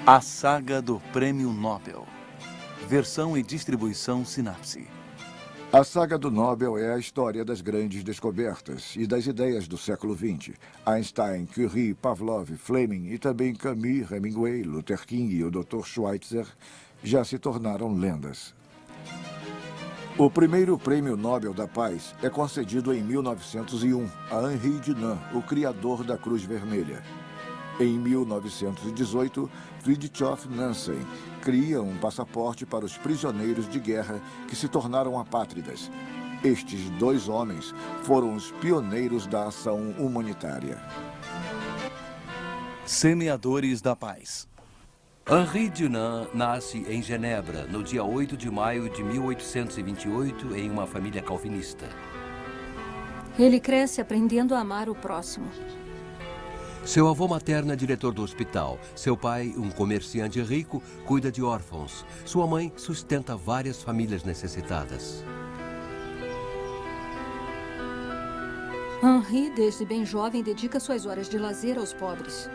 A Saga do Prêmio Nobel. Versão e distribuição Sinapse. A Saga do Nobel é a história das grandes descobertas e das ideias do século XX. Einstein, Curie, Pavlov, Fleming e também Camus, Hemingway, Luther King e o Dr. Schweitzer já se tornaram lendas. O primeiro Prêmio Nobel da Paz é concedido em 1901 a Henri Dunant, o criador da Cruz Vermelha. Em 1918, Fridtjof Nansen cria um passaporte para os prisioneiros de guerra que se tornaram apátridas. Estes dois homens foram os pioneiros da ação humanitária. Semeadores da Paz. Henri Dunant nasce em Genebra, no dia 8 de maio de 1828, em uma família calvinista. Ele cresce aprendendo a amar o próximo. Seu avô materno é diretor do hospital. Seu pai, um comerciante rico, cuida de órfãos. Sua mãe sustenta várias famílias necessitadas. Henri, desde bem jovem, dedica suas horas de lazer aos pobres.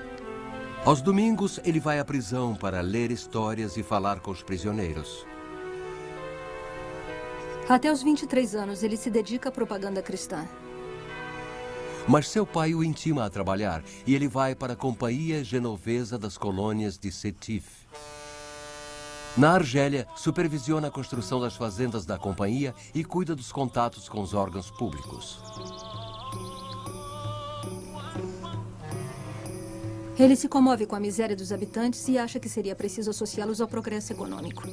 Aos domingos, ele vai à prisão para ler histórias e falar com os prisioneiros. Até os 23 anos, ele se dedica à propaganda cristã. Mas seu pai o intima a trabalhar e ele vai para a Companhia Genovesa das Colônias de Sétif. Na Argélia, supervisiona a construção das fazendas da companhia e cuida dos contatos com os órgãos públicos. Ele se comove com a miséria dos habitantes e acha que seria preciso associá-los ao progresso econômico.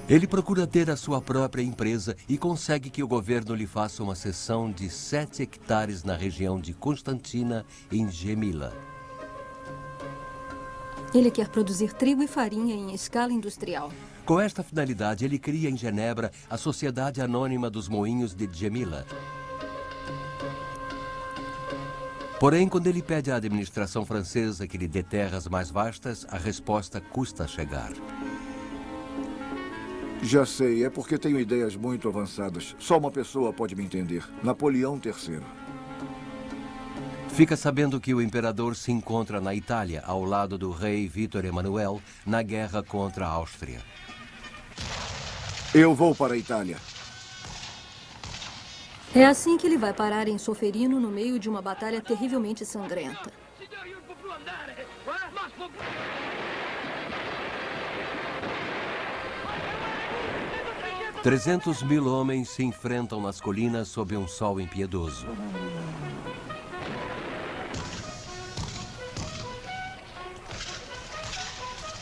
Ele procura ter a sua própria empresa e consegue que o governo lhe faça uma cessão de 7 hectares na região de Constantina, em Gemila. Ele quer produzir trigo e farinha em escala industrial. Com esta finalidade, ele cria em Genebra a Sociedade Anônima dos Moinhos de Gemila. Porém, quando ele pede à administração francesa que lhe dê terras mais vastas, a resposta custa a chegar. Já sei, é porque tenho ideias muito avançadas. Só uma pessoa pode me entender. Napoleão III. Fica sabendo que o imperador se encontra na Itália, ao lado do rei Vítor Emanuel, na guerra contra a Áustria. Eu vou para a Itália. É assim que ele vai parar em Solferino, no meio de uma batalha terrivelmente sangrenta. 300.000 homens se enfrentam nas colinas sob um sol impiedoso.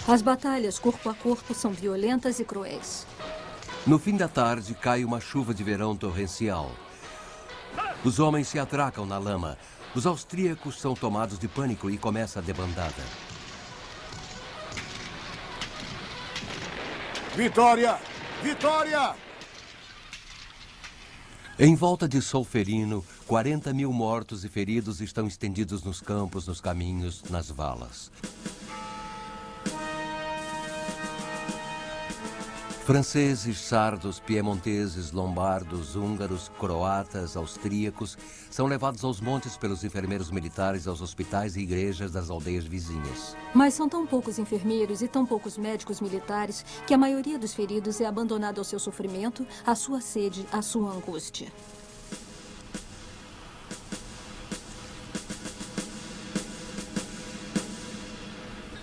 As batalhas corpo a corpo são violentas e cruéis. No fim da tarde, cai uma chuva de verão torrencial. Os homens se atracam na lama. Os austríacos são tomados de pânico e começa a debandada. Vitória! Vitória! Em volta de Solferino, 40.000 mortos e feridos estão estendidos nos campos, nos caminhos, nas valas. Franceses, sardos, piemonteses, lombardos, húngaros, croatas, austríacos são levados aos montes pelos enfermeiros militares aos hospitais e igrejas das aldeias vizinhas. Mas são tão poucos enfermeiros e tão poucos médicos militares que a maioria dos feridos é abandonada ao seu sofrimento, à sua sede, à sua angústia.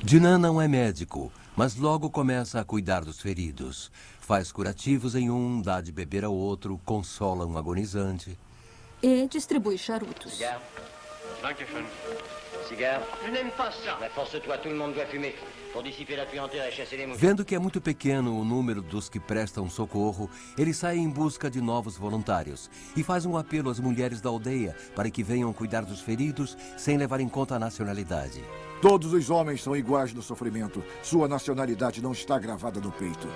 Dunant não é médico, mas logo começa a cuidar dos feridos. Faz curativos em um, dá de beber ao outro, consola um agonizante. E distribui charutos. Cigarre. Dankeschön. Cigarre. Je n'aime pas ça. Mais force-toi, tout le monde doit fumer. Pour dissiper la puanteur et chasser les mouches. Vendo que é muito pequeno o número dos que prestam socorro, ele sai em busca de novos voluntários e faz um apelo às mulheres da aldeia para que venham cuidar dos feridos sem levar em conta a nacionalidade. Todos os homens são iguais no sofrimento. Sua nacionalidade não está gravada no peito.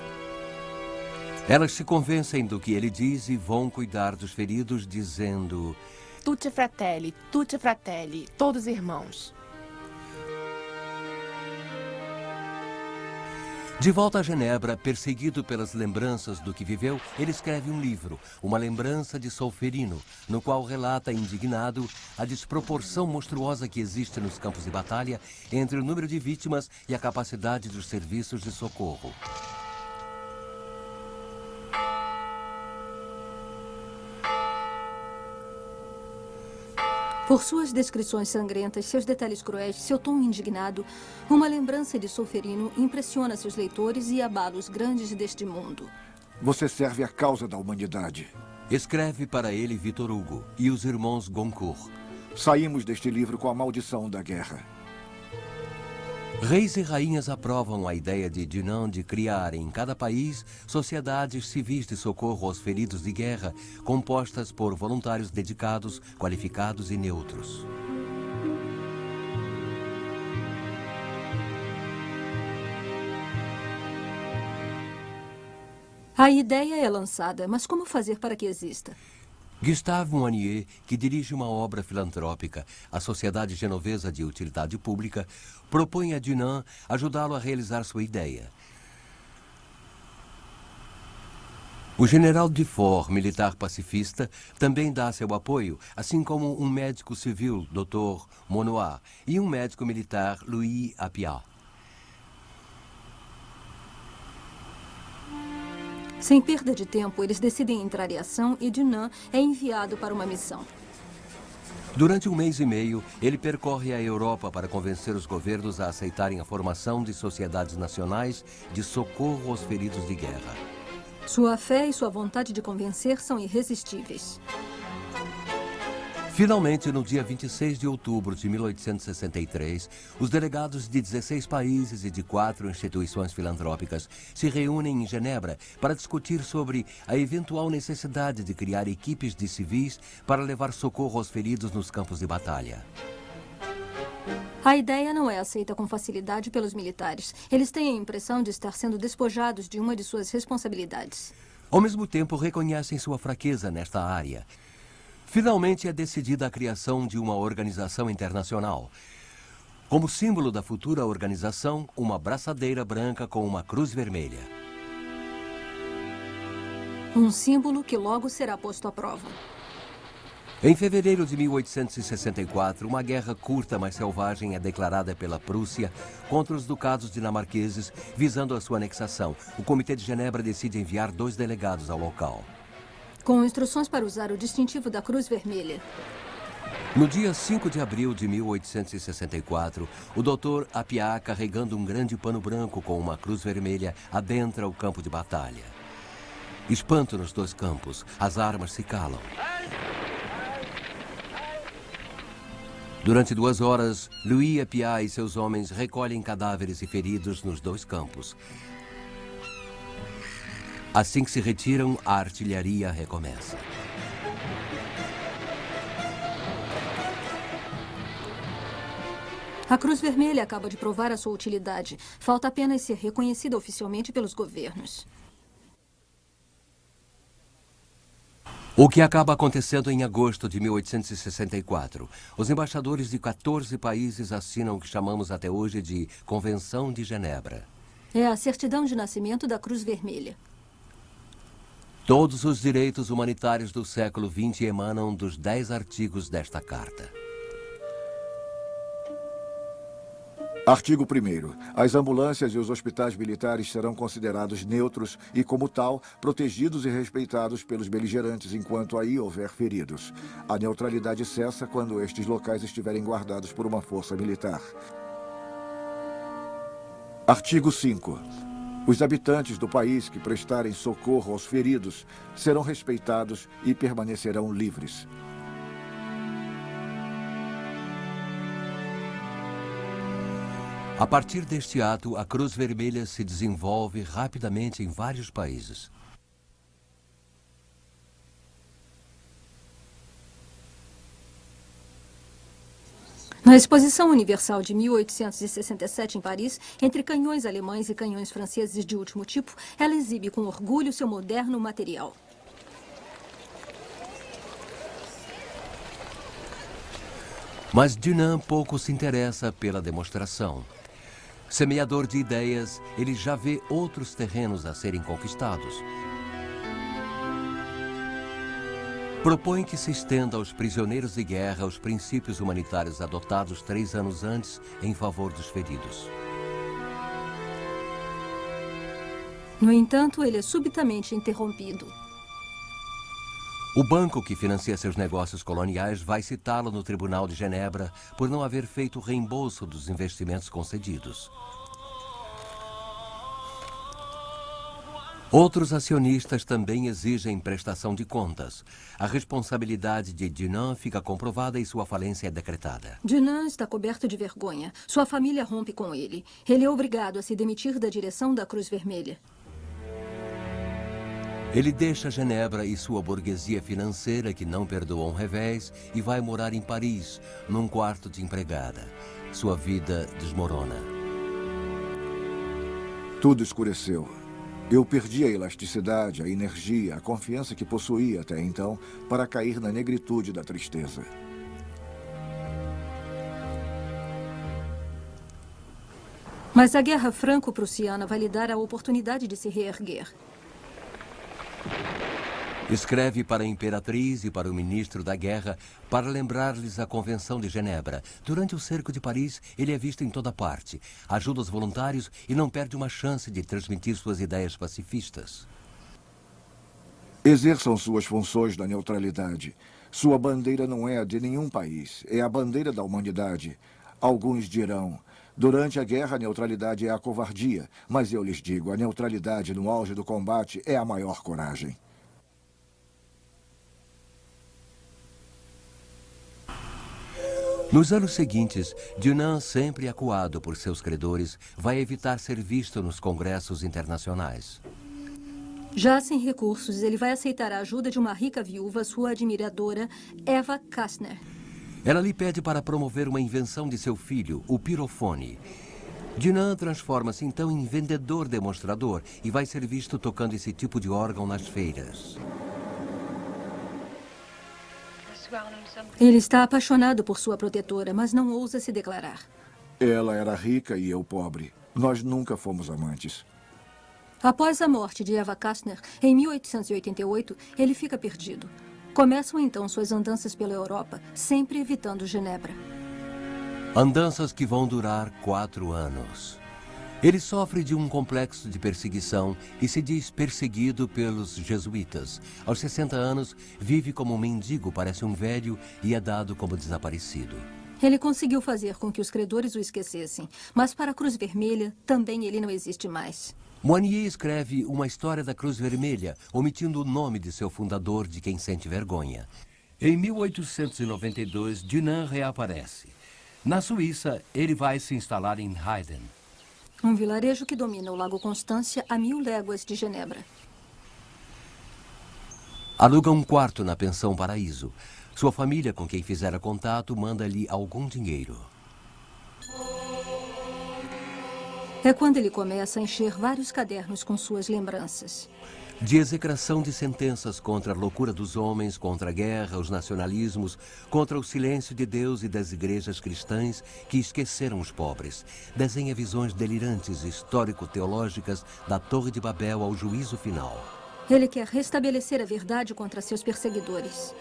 Elas se convencem do que ele diz e vão cuidar dos feridos, dizendo: Tutti fratelli, todos irmãos. De volta a Genebra, perseguido pelas lembranças do que viveu, ele escreve um livro, Uma Lembrança de Solferino, no qual relata, indignado, a desproporção monstruosa que existe nos campos de batalha entre o número de vítimas e a capacidade dos serviços de socorro. Por suas descrições sangrentas, seus detalhes cruéis, seu tom indignado, Uma Lembrança de Solferino impressiona seus leitores e abala os grandes deste mundo. Você serve a causa da humanidade. Escreve para ele Victor Hugo e os irmãos Goncourt. Saímos deste livro com a maldição da guerra. Reis e rainhas aprovam a ideia de Dunant de criar em cada país sociedades civis de socorro aos feridos de guerra, compostas por voluntários dedicados, qualificados e neutros. A ideia é lançada, mas como fazer para que exista? Gustave Moinier, que dirige uma obra filantrópica, a Sociedade Genovesa de Utilidade Pública, propõe a Dunant ajudá-lo a realizar sua ideia. O general Dufour, militar pacifista, também dá seu apoio, assim como um médico civil, Dr. Monnoir, e um médico militar, Louis Appiah. Sem perda de tempo, eles decidem entrar em ação e Dunant é enviado para uma missão. Durante 1 mês e meio, ele percorre a Europa para convencer os governos a aceitarem a formação de sociedades nacionais de socorro aos feridos de guerra. Sua fé e sua vontade de convencer são irresistíveis. Finalmente, no dia 26 de outubro de 1863, os delegados de 16 países e de 4 instituições filantrópicas se reúnem em Genebra para discutir sobre a eventual necessidade de criar equipes de civis para levar socorro aos feridos nos campos de batalha. A ideia não é aceita com facilidade pelos militares. Eles têm a impressão de estar sendo despojados de uma de suas responsabilidades. Ao mesmo tempo, reconhecem sua fraqueza nesta área. Finalmente é decidida a criação de uma organização internacional. Como símbolo da futura organização, uma braçadeira branca com uma cruz vermelha. Um símbolo que logo será posto à prova. Em fevereiro de 1864, uma guerra curta, mas selvagem, é declarada pela Prússia contra os ducados dinamarqueses, visando a sua anexação. O Comitê de Genebra decide enviar 2 delegados ao local. Com instruções para usar o distintivo da Cruz Vermelha. No dia 5 de abril de 1864, o Dr. Appiah, carregando um grande pano branco com uma cruz vermelha, adentra o campo de batalha. Espanto nos 2 campos, as armas se calam. Durante 2 horas, Louis Appiah e seus homens recolhem cadáveres e feridos nos 2 campos. Assim que se retiram, a artilharia recomeça. A Cruz Vermelha acaba de provar a sua utilidade. Falta apenas ser reconhecida oficialmente pelos governos. O que acaba acontecendo em agosto de 1864. Os embaixadores de 14 países assinam o que chamamos até hoje de Convenção de Genebra. É a certidão de nascimento da Cruz Vermelha. Todos os direitos humanitários do século XX emanam dos 10 artigos desta carta. Artigo 1º. As ambulâncias e os hospitais militares serão considerados neutros e, como tal, protegidos e respeitados pelos beligerantes enquanto aí houver feridos. A neutralidade cessa quando estes locais estiverem guardados por uma força militar. Artigo 5. Os habitantes do país que prestarem socorro aos feridos serão respeitados e permanecerão livres. A partir deste ato, a Cruz Vermelha se desenvolve rapidamente em vários países. Na Exposição Universal de 1867 em Paris, entre canhões alemães e canhões franceses de último tipo, ela exibe com orgulho seu moderno material. Mas Dunant pouco se interessa pela demonstração. Semeador de ideias, ele já vê outros terrenos a serem conquistados. Propõe que se estenda aos prisioneiros de guerra os princípios humanitários adotados 3 anos antes em favor dos feridos. No entanto, ele é subitamente interrompido. O banco que financia seus negócios coloniais vai citá-lo no Tribunal de Genebra por não haver feito o reembolso dos investimentos concedidos. Outros acionistas também exigem prestação de contas. A responsabilidade de Dunant fica comprovada e sua falência é decretada. Dunant está coberto de vergonha. Sua família rompe com ele. Ele é obrigado a se demitir da direção da Cruz Vermelha. Ele deixa Genebra e sua burguesia financeira, que não perdoa um revés, e vai morar em Paris, num quarto de empregada. Sua vida desmorona. Tudo escureceu. Eu perdi a elasticidade, a energia, a confiança que possuía até então para cair na negritude da tristeza. Mas a guerra franco-prussiana vai lhe dar a oportunidade de se reerguer. Escreve para a imperatriz e para o ministro da guerra para lembrar-lhes a Convenção de Genebra. Durante o cerco de Paris, ele é visto em toda parte. Ajuda os voluntários e não perde uma chance de transmitir suas ideias pacifistas. Exerçam suas funções da neutralidade. Sua bandeira não é a de nenhum país, é a bandeira da humanidade. Alguns dirão: durante a guerra, a neutralidade é a covardia. Mas eu lhes digo, a neutralidade no auge do combate é a maior coragem. Nos anos seguintes, Dunant, sempre acuado por seus credores, vai evitar ser visto nos congressos internacionais. Já sem recursos, ele vai aceitar a ajuda de uma rica viúva, sua admiradora, Eva Kastner. Ela lhe pede para promover uma invenção de seu filho, o pirofone. Dunant transforma-se então em vendedor demonstrador e vai ser visto tocando esse tipo de órgão nas feiras. Ele está apaixonado por sua protetora, mas não ousa se declarar. Ela era rica e eu pobre. Nós nunca fomos amantes. Após a morte de Eva Kastner, em 1888, ele fica perdido. Começam então suas andanças pela Europa, sempre evitando Genebra. Andanças que vão durar 4 anos. Ele sofre de um complexo de perseguição e se diz perseguido pelos jesuítas. Aos 60 anos, vive como um mendigo, parece um velho e é dado como desaparecido. Ele conseguiu fazer com que os credores o esquecessem, mas para a Cruz Vermelha, também ele não existe mais. Mounier escreve uma história da Cruz Vermelha, omitindo o nome de seu fundador, de quem sente vergonha. Em 1892, Dunant reaparece. Na Suíça, ele vai se instalar em Heiden. Um vilarejo que domina o Lago Constância a 1000 léguas de Genebra. Aluga um quarto na Pensão Paraíso. Sua família, com quem fizera contato, manda-lhe algum dinheiro. É quando ele começa a encher vários cadernos com suas lembranças. De execração de sentenças contra a loucura dos homens, contra a guerra, os nacionalismos, contra o silêncio de Deus e das igrejas cristãs que esqueceram os pobres. Desenha visões delirantes histórico-teológicas da Torre de Babel ao juízo final. Ele quer restabelecer a verdade contra seus perseguidores.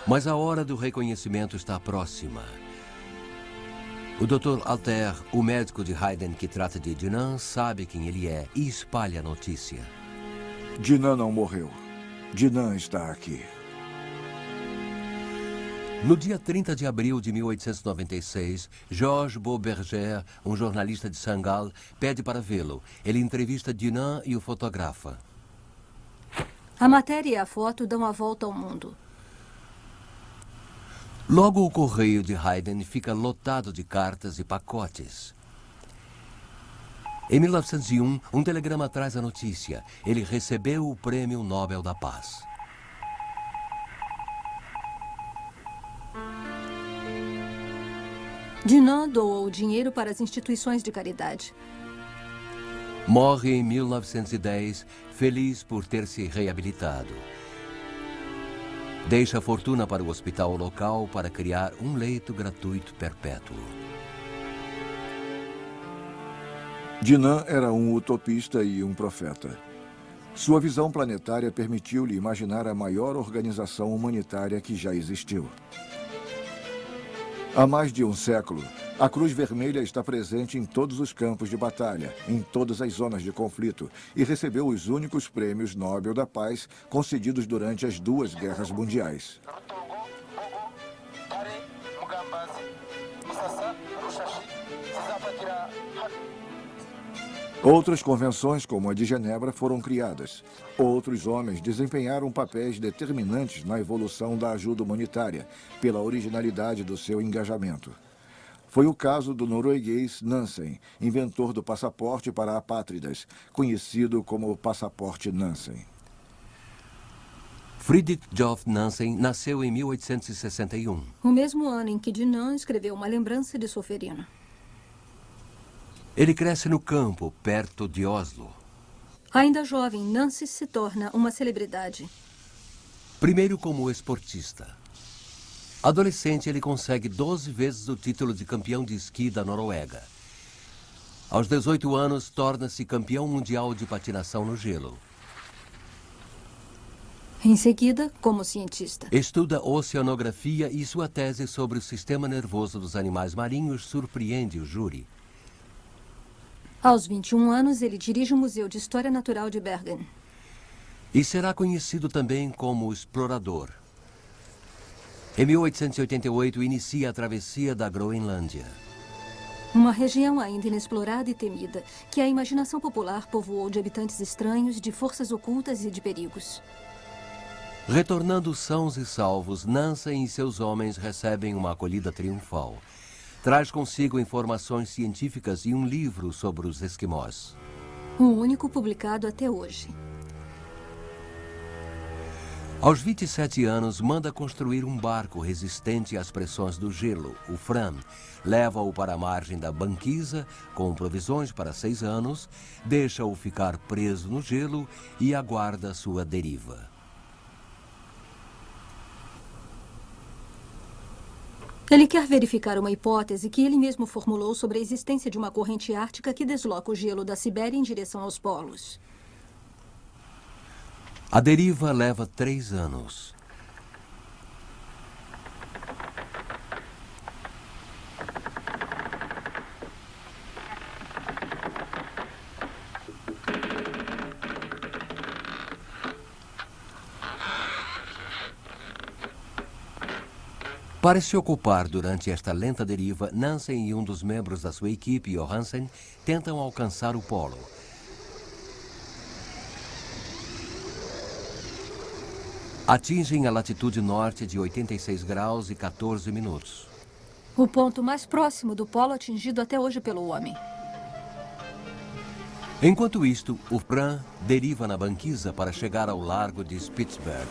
Mas a hora do reconhecimento está próxima. O Dr. Alter, o médico de Heiden que trata de Dunant, sabe quem ele é e espalha a notícia. Dunant não morreu. Dunant está aqui. No dia 30 de abril de 1896, Georges Beauberger, um jornalista de Saint-Gall, pede para vê-lo. Ele entrevista Dunant e o fotografa. A matéria e a foto dão a volta ao mundo. Logo o correio de Heiden fica lotado de cartas e pacotes. Em 1901, um telegrama traz a notícia. Ele recebeu o Prêmio Nobel da Paz. Dunant doou o dinheiro para as instituições de caridade. Morre em 1910, feliz por ter se reabilitado. Deixa a fortuna para o hospital local para criar um leito gratuito perpétuo. Dinan era um utopista e um profeta. Sua visão planetária permitiu-lhe imaginar a maior organização humanitária que já existiu. Há mais de um século, a Cruz Vermelha está presente em todos os campos de batalha, em todas as zonas de conflito, e recebeu os únicos prêmios Nobel da Paz concedidos durante as 2 guerras mundiais. Outras convenções, como a de Genebra, foram criadas. Outros homens desempenharam papéis determinantes na evolução da ajuda humanitária, pela originalidade do seu engajamento. Foi o caso do norueguês Nansen, inventor do passaporte para apátridas, conhecido como Passaporte Nansen. Fridtjof Jof Nansen nasceu em 1861. O mesmo ano em que Dinan escreveu uma lembrança de Solferino. Ele cresce no campo, perto de Oslo. Ainda jovem, Nansen se torna uma celebridade. Primeiro como esportista. Adolescente, ele consegue 12 vezes o título de campeão de esqui da Noruega. Aos 18 anos, torna-se campeão mundial de patinação no gelo. Em seguida, como cientista. Estuda oceanografia e sua tese sobre o sistema nervoso dos animais marinhos surpreende o júri. Aos 21 anos, ele dirige o Museu de História Natural de Bergen. E será conhecido também como explorador. Em 1888, inicia a travessia da Groenlândia. Uma região ainda inexplorada e temida, que a imaginação popular povoou de habitantes estranhos, de forças ocultas e de perigos. Retornando sãos e salvos, Nansen e seus homens recebem uma acolhida triunfal. Traz consigo informações científicas e um livro sobre os esquimós. O único publicado até hoje. Aos 27 anos, manda construir um barco resistente às pressões do gelo, o Fram. Leva-o para a margem da banquisa, com provisões para 6 anos, deixa-o ficar preso no gelo e aguarda sua deriva. Ele quer verificar uma hipótese que ele mesmo formulou sobre a existência de uma corrente ártica que desloca o gelo da Sibéria em direção aos polos. A deriva leva 3 anos. Para se ocupar durante esta lenta deriva, Nansen e um dos membros da sua equipe, Johansen, tentam alcançar o polo. Atingem a latitude norte de 86 graus e 14 minutos. O ponto mais próximo do polo atingido até hoje pelo homem. Enquanto isto, o Fram deriva na banquisa para chegar ao largo de Spitsberg.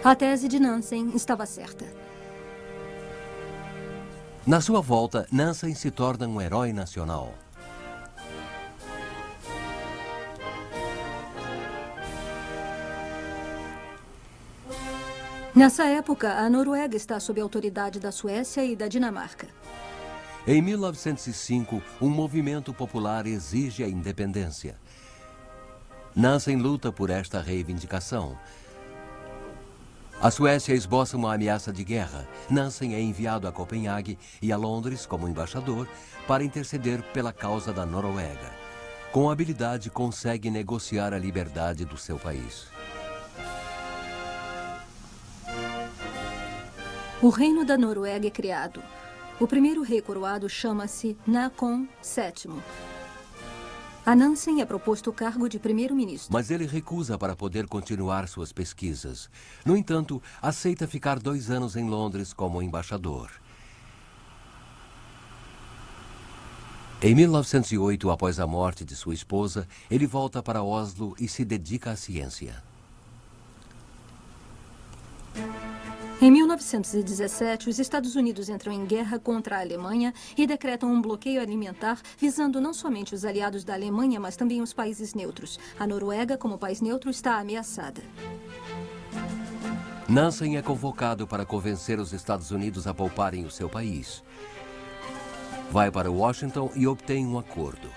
A tese de Nansen estava certa. Na sua volta, Nansen se torna um herói nacional. Nessa época, a Noruega está sob a autoridade da Suécia e da Dinamarca. Em 1905, um movimento popular exige a independência. Nansen luta por esta reivindicação. A Suécia esboça uma ameaça de guerra. Nansen é enviado a Copenhague e a Londres como embaixador para interceder pela causa da Noruega. Com habilidade, consegue negociar a liberdade do seu país. O reino da Noruega é criado. O primeiro rei coroado chama-se Nakhon VII. A Nansen é proposto o cargo de primeiro-ministro. Mas ele recusa para poder continuar suas pesquisas. No entanto, aceita ficar 2 anos em Londres como embaixador. Em 1908, após a morte de sua esposa, ele volta para Oslo e se dedica à ciência. Em 1917, os Estados Unidos entram em guerra contra a Alemanha e decretam um bloqueio alimentar visando não somente os aliados da Alemanha, mas também os países neutros. A Noruega, como país neutro, está ameaçada. Nansen é convocado para convencer os Estados Unidos a pouparem o seu país. Vai para Washington e obtém um acordo.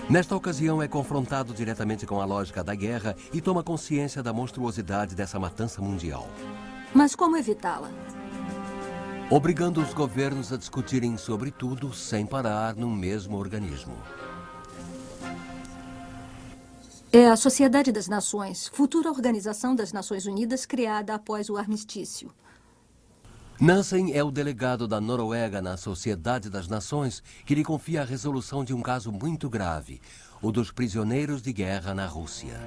Nesta ocasião, é confrontado diretamente com a lógica da guerra e toma consciência da monstruosidade dessa matança mundial. Mas como evitá-la? Obrigando os governos a discutirem sobre tudo sem parar num mesmo organismo. É a Sociedade das Nações, futura organização das Nações Unidas criada após o armistício. Nansen é o delegado da Noruega na Sociedade das Nações que lhe confia a resolução de um caso muito grave, o dos prisioneiros de guerra na Rússia.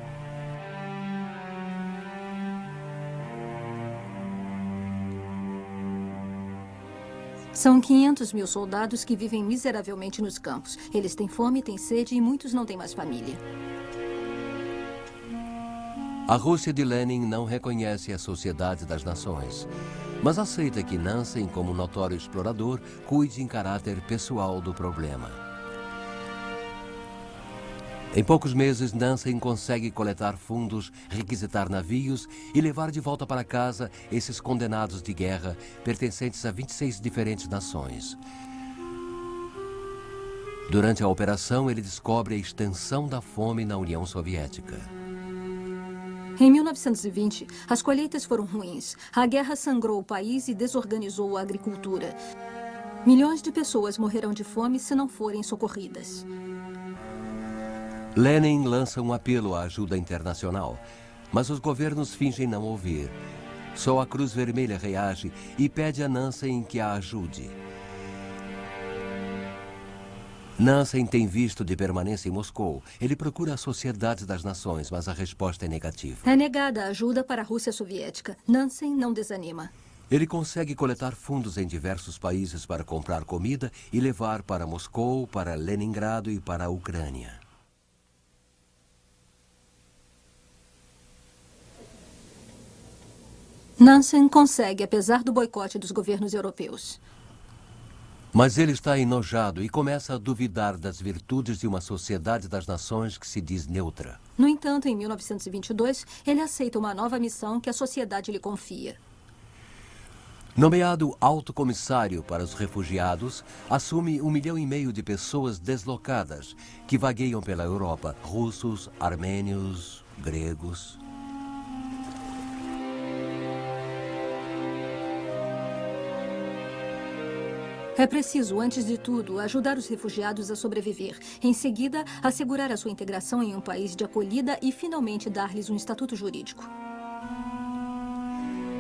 São 500 mil soldados que vivem miseravelmente nos campos. Eles têm fome, têm sede e muitos não têm mais família. A Rússia de Lenin não reconhece a Sociedade das Nações, mas aceita que Nansen, como notório explorador, cuide em caráter pessoal do problema. Em poucos meses, Nansen consegue coletar fundos, requisitar navios e levar de volta para casa esses condenados de guerra pertencentes a 26 diferentes nações. Durante a operação, ele descobre a extensão da fome na União Soviética. Em 1920, as colheitas foram ruins. A guerra sangrou o país e desorganizou a agricultura. Milhões de pessoas morrerão de fome se não forem socorridas. Lenin lança um apelo à ajuda internacional, mas os governos fingem não ouvir. Só a Cruz Vermelha reage e pede a Nansen que a ajude. Nansen tem visto de permanência em Moscou. Ele procura a Sociedade das Nações, mas a resposta é negativa. É negada a ajuda para a Rússia soviética. Nansen não desanima. Ele consegue coletar fundos em diversos países para comprar comida e levar para Moscou, para Leningrado e para a Ucrânia. Nansen consegue, apesar do boicote dos governos europeus. Mas ele está enojado e começa a duvidar das virtudes de uma Sociedade das Nações que se diz neutra. No entanto, em 1922, ele aceita uma nova missão que a sociedade lhe confia. Nomeado alto comissário para os refugiados, assume 1,5 milhão de pessoas deslocadas que vagueiam pela Europa, russos, armênios, gregos. É preciso, antes de tudo, ajudar os refugiados a sobreviver. Em seguida, assegurar a sua integração em um país de acolhida e, finalmente, dar-lhes um estatuto jurídico.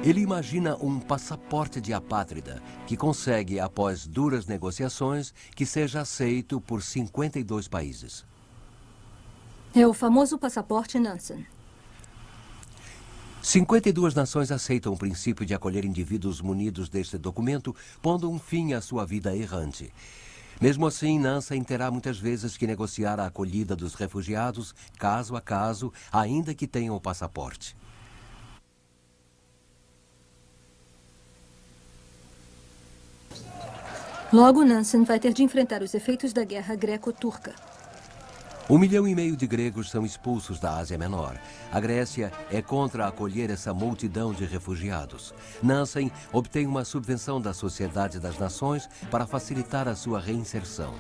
Ele imagina um passaporte de apátrida que consegue, após duras negociações, que seja aceito por 52 países. É o famoso passaporte Nansen. 52 nações aceitam o princípio de acolher indivíduos munidos deste documento, pondo um fim à sua vida errante. Mesmo assim, Nansen terá muitas vezes que negociar a acolhida dos refugiados, caso a caso, ainda que tenham o passaporte. Logo, Nansen vai ter de enfrentar os efeitos da guerra greco-turca. 1,5 milhão de gregos são expulsos da Ásia Menor. A Grécia é contra acolher essa multidão de refugiados. Nansen obtém uma subvenção da Sociedade das Nações para facilitar a sua reinserção.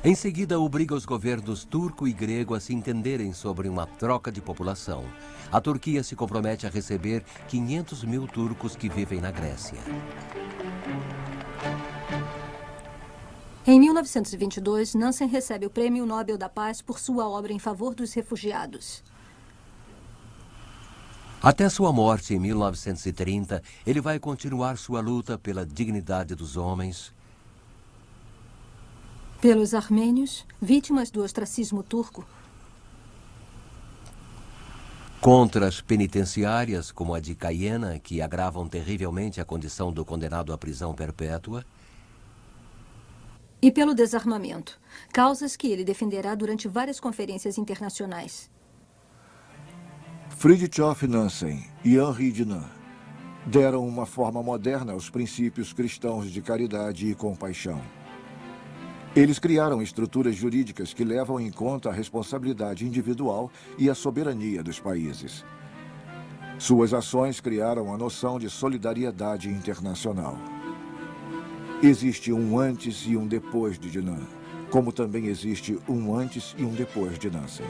Em seguida, obriga os governos turco e grego a se entenderem sobre uma troca de população. A Turquia se compromete a receber 500 mil turcos que vivem na Grécia. Em 1922, Nansen recebe o Prêmio Nobel da Paz por sua obra em favor dos refugiados. Até sua morte em 1930, ele vai continuar sua luta pela dignidade dos homens, Pelos armênios, vítimas do ostracismo turco, contra as penitenciárias, como a de Caiena, que agravam terrivelmente a condição do condenado à prisão perpétua, e pelo desarmamento, causas que ele defenderá durante várias conferências internacionais. Fridtjof Nansen e Henri Dunant. Deram uma forma moderna aos princípios cristãos de caridade e compaixão. Eles criaram estruturas jurídicas que levam em conta a responsabilidade individual e a soberania dos países. Suas ações criaram a noção de solidariedade internacional. Existe um antes e um depois de Jinan, como também existe um antes e um depois de Nansen.